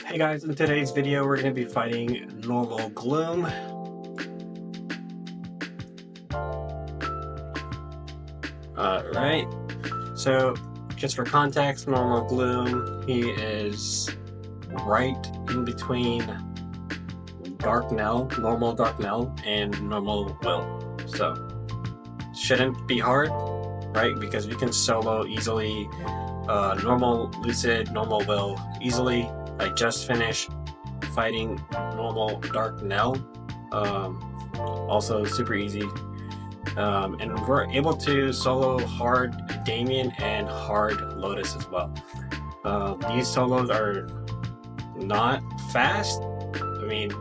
Hey guys, in today's video we're going to be fighting Normal Gloom. Alright, so just for context, Normal Gloom, he is right in between Normal Darknell, and Normal Will. So, shouldn't be hard, right? Because we can solo easily Normal Lucid, Normal Will easily. I just finished fighting Normal Darknell, also super easy, and we're able to solo hard Damien and hard Lotus as well. These solos are not fast, I mean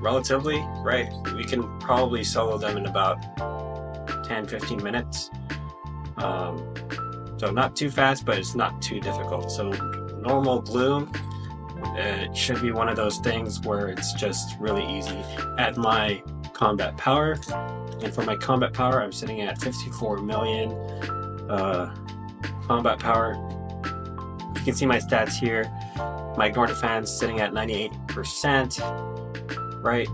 relatively, right? We can probably solo them in about 10-15 minutes, so not too fast, but it's not too difficult. So Normal Gloom, it should be one of those things where it's just really easy. At my combat power, and for my combat power I'm sitting at 54 million combat power. You can see my stats here. My ignore defense sitting at 98%, right?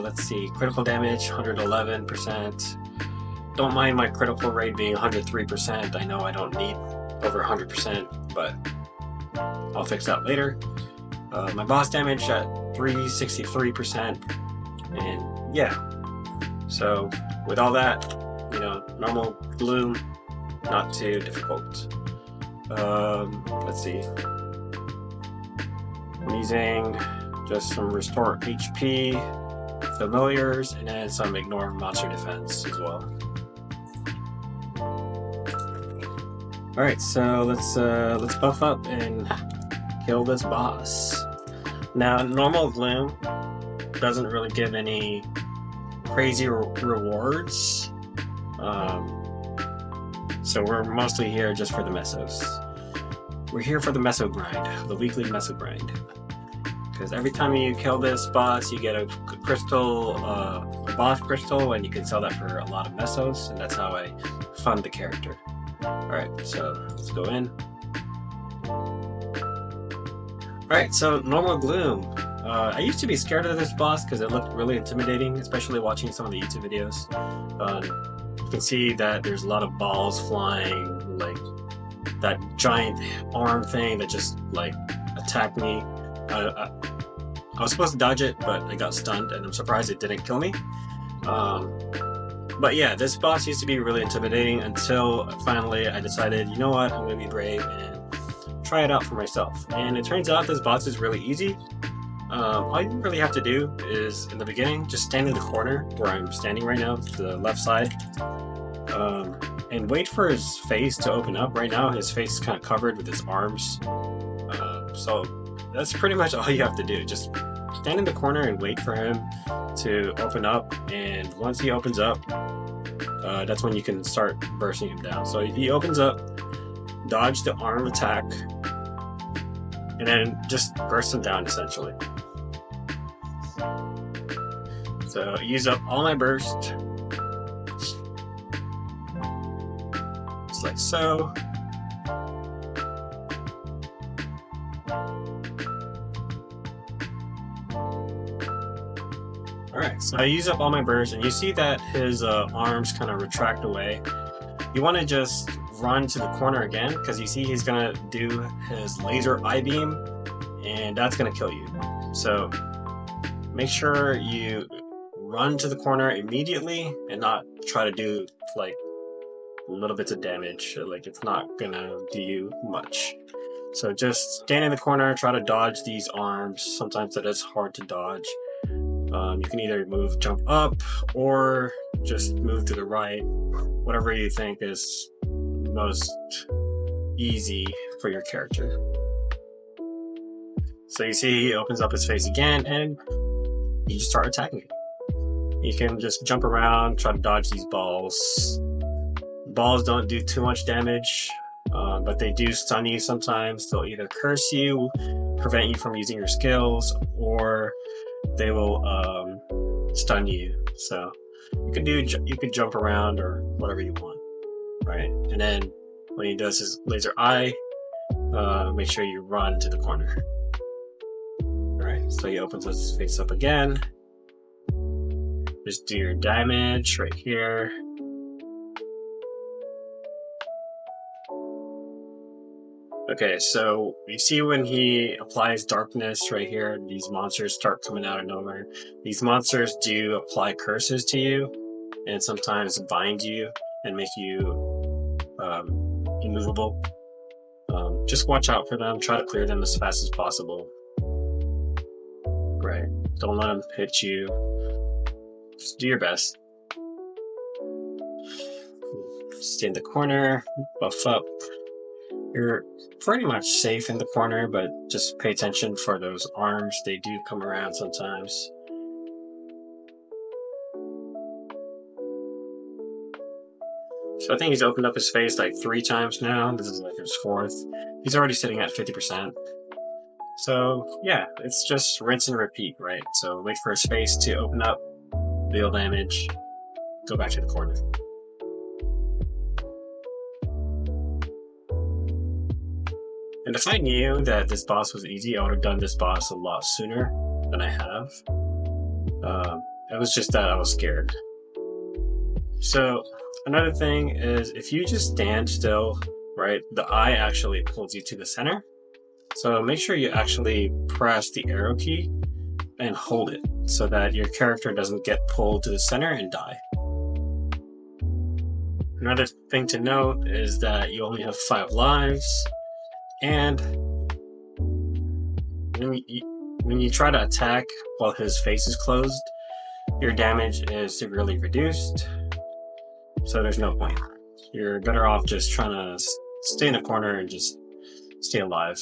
Let's see, critical damage 111%. Don't mind my critical rate being 103%. I know I don't need over 100%, but I'll fix that later. My boss damage at 363%, and yeah. So with all that, you know, Normal Gloom, not too difficult. Let's see. I'm using just some restore HP, familiars, and then some ignore monster defense as well. All right, so let's buff up and kill this boss. Now, Normal Gloom doesn't really give any crazy rewards, so we're mostly here just for the mesos. We're here for the meso grind, the weekly meso grind, because every time you kill this boss, you get a crystal, a boss crystal, and you can sell that for a lot of mesos, and that's how I fund the character. Alright, so let's go in. Alright, so Normal Gloom. I used to be scared of this boss because it looked really intimidating, especially watching some of the YouTube videos. You can see that there's a lot of balls flying, like that giant arm thing that just like attacked me. I was supposed to dodge it, but I got stunned, and I'm surprised it didn't kill me. But yeah, this boss used to be really intimidating until finally I decided, you know what, I'm going to be brave and try it out for myself. And it turns out this boss is really easy. All you really have to do is, in the beginning, just stand in the corner where I'm standing right now, to the left side, and wait for his face to open up. Right now, his face is kind of covered with his arms. So that's pretty much all you have to do. Just stand in the corner and wait for him to open up, and once he opens up, that's when you can start bursting him down. So if he opens up, dodge the arm attack, and then just burst him down essentially. So use up all my burst, just like so. Alright, so I use up all my burst, and you see that his arms kind of retract away. You want to just run to the corner again, because you see he's going to do his laser eye beam, and that's going to kill you. So make sure you run to the corner immediately and not try to do like little bits of damage. Like, it's not going to do you much. So just stand in the corner, try to dodge these arms. Sometimes that is hard to dodge. You can either jump up, or just move to the right, whatever you think is most easy for your character. So you see he opens up his face again, and you just start attacking him. You can just jump around, try to dodge these balls. Balls don't do too much damage, but they do stun you sometimes. They'll either curse you, prevent you from using your skills, or they will stun you. So you can jump around or whatever you want, right? And then when he does his laser eye, make sure you run to the corner. So he opens his face up again. Just do your damage right here. Okay, so you see when he applies darkness right here, these monsters start coming out of nowhere. These monsters do apply curses to you and sometimes bind you and make you immovable. Just watch out for them. Try to clear them as fast as possible. Right. Don't let them hit you. Just do your best. Stay in the corner, buff up. You're pretty much safe in the corner, but just pay attention for those arms. They do come around sometimes. So I think he's opened up his face like 3 times now. This is like his 4th. He's already sitting at 50%. So yeah, it's just rinse and repeat, right? So wait for his face to open up, deal damage, go back to the corner. And if I knew that this boss was easy, I would have done this boss a lot sooner than I have. It was just that I was scared. So another thing is if you just stand still, right, the eye actually pulls you to the center. So make sure you actually press the arrow key and hold it so that your character doesn't get pulled to the center and die. Another thing to note is that you only have 5 lives, and when you try to attack while his face is closed, your damage is severely reduced, so there's no point. You're better off just trying to stay in the corner and just stay alive.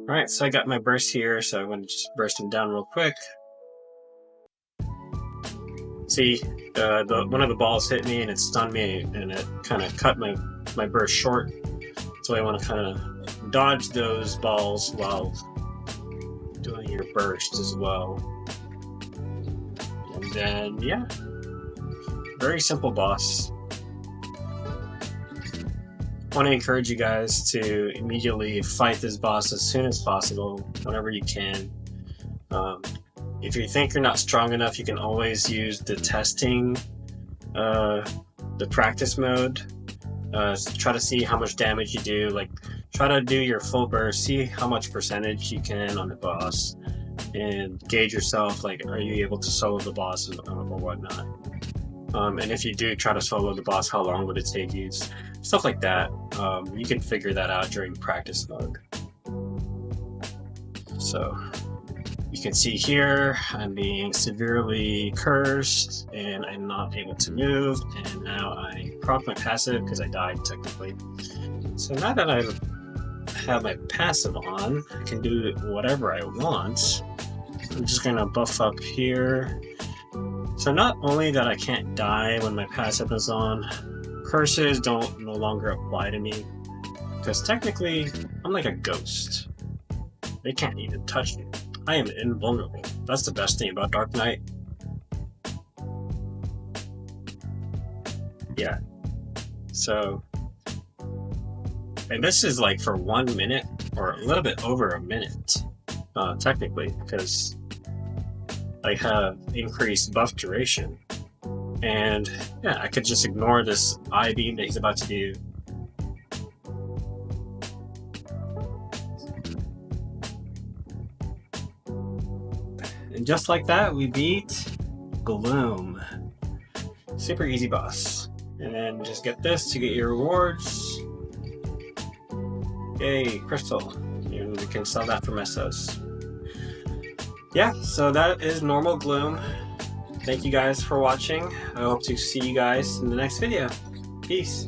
Alright, so I got my burst here, so I'm going to just burst him down real quick. See, one of the balls hit me and it stunned me and it kind of cut my burst short. So I want to kind of dodge those balls while doing your burst as well. And then, yeah, very simple boss. I want to encourage you guys to immediately fight this boss as soon as possible, whenever you can. If you think you're not strong enough, you can always use the testing, the practice mode. Try to see how much damage you do. Like, try to do your full burst, see how much percentage you can on the boss, and gauge yourself. Like, are you able to solo the boss or whatnot? And if you do try to solo the boss, how long would it take you? Stuff like that. You can figure that out during practice mode. So you can see here, I'm being severely cursed and I'm not able to move, and now I proc my passive because I died technically. So now that I have my passive on, I can do whatever I want. I'm just gonna buff up here. So not only that I can't die when my passive is on, curses don't no longer apply to me, because technically I'm like a ghost. They can't even touch me. I am invulnerable. That's the best thing about Dark Knight. Yeah. So, and this is like for 1 minute or a little bit over a minute, technically, because I have increased buff duration. And yeah, I could just ignore this eye beam that he's about to do. And just like that, we beat Gloom. Super easy boss. And then just get this to get your rewards. Yay, crystal. And we can sell that for mesos. Yeah, so that is Normal Gloom. Thank you guys for watching. I hope to see you guys in the next video. Peace.